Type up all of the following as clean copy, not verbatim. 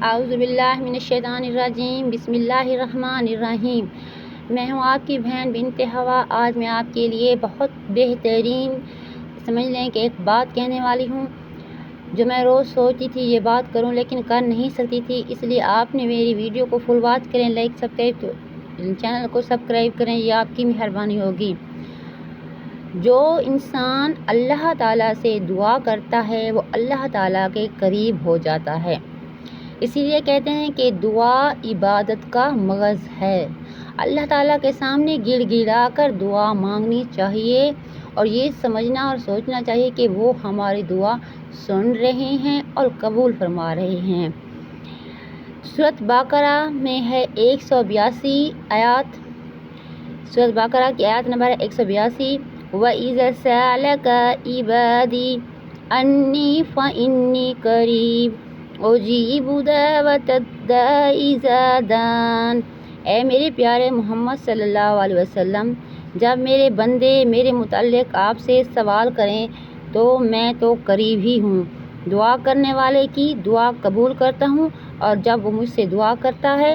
اعوذ باللہ من الشیطان الرجیم، بسم اللہ الرحمن الرحیم۔ میں ہوں آپ کی بہن بنت ہوا۔ آج میں آپ کے لیے بہت بہترین سمجھ لیں کہ ایک بات کہنے والی ہوں جو میں روز سوچتی تھی یہ بات کروں لیکن کر نہیں سکتی تھی، اس لیے آپ نے میری ویڈیو کو فل واچ کریں، لائک سبسکرائب چینل کو سبسکرائب کریں، یہ آپ کی مہربانی ہوگی۔ جو انسان اللہ تعالیٰ سے دعا کرتا ہے وہ اللہ تعالیٰ کے قریب ہو جاتا ہے۔ اسی لیے کہتے ہیں کہ دعا عبادت کا مغز ہے۔ اللہ تعالیٰ کے سامنے گڑ گڑا کر دعا مانگنی چاہیے اور یہ سمجھنا اور سوچنا چاہیے کہ وہ ہماری دعا سن رہے ہیں اور قبول فرما رہے ہیں۔ سورۃ بقرہ میں ہے 182 آیات۔ سورۃ بقرہ کی آیت نمبر 182۔ وَإِذَا سَأَلَكَ عِبَادِي عَنِّي فَإِنِّي قَرِيبٌ اجیب دعوت الداع اذا دعان۔ اے میرے پیارے محمد صلی اللہ علیہ وسلم، جب میرے بندے میرے متعلق آپ سے سوال کریں تو میں تو قریب ہی ہوں، دعا کرنے والے کی دعا قبول کرتا ہوں۔ اور جب وہ مجھ سے دعا کرتا ہے،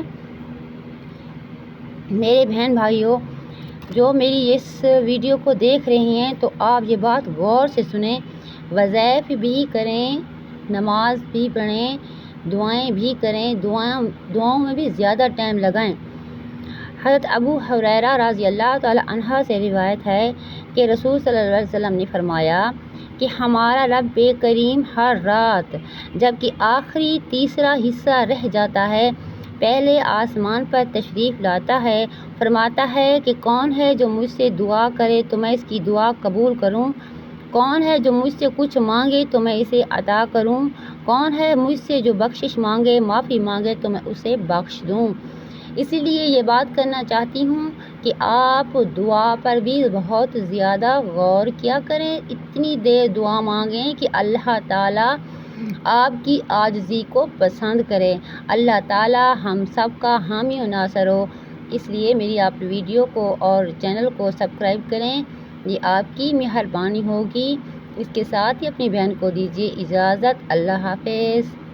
میرے بہن بھائیوں جو میری اس ویڈیو کو دیکھ رہی ہیں تو آپ یہ بات غور سے سنیں، وظائف بھی کریں، نماز بھی پڑھیں، دعائیں بھی کریں، دعاؤں میں بھی زیادہ ٹائم لگائیں۔ حضرت ابو ہریرہ رضی اللہ تعالی عنہ سے روایت ہے کہ رسول صلی اللہ علیہ وسلم نے فرمایا کہ ہمارا رب کریم ہر رات جب کہ آخری تیسرا حصہ رہ جاتا ہے پہلے آسمان پر تشریف لاتا ہے، فرماتا ہے کہ کون ہے جو مجھ سے دعا کرے تو میں اس کی دعا قبول کروں، کون ہے جو مجھ سے کچھ مانگے تو میں اسے عطا کروں، کون ہے مجھ سے جو بخشش مانگے، معافی مانگے تو میں اسے بخش دوں۔ اسی لیے یہ بات کرنا چاہتی ہوں کہ آپ دعا پر بھی بہت زیادہ غور کیا کریں، اتنی دیر دعا مانگیں کہ اللہ تعالیٰ آپ کی عاجزی کو پسند کرے۔ اللہ تعالیٰ ہم سب کا حامی و ناصر ہو۔ اس لیے میری آپ ویڈیو کو اور چینل کو سبسکرائب کریں، یہ آپ کی مہربانی ہوگی۔ اس کے ساتھ ہی اپنی بہن کو دیجیے اجازت۔ اللہ حافظ۔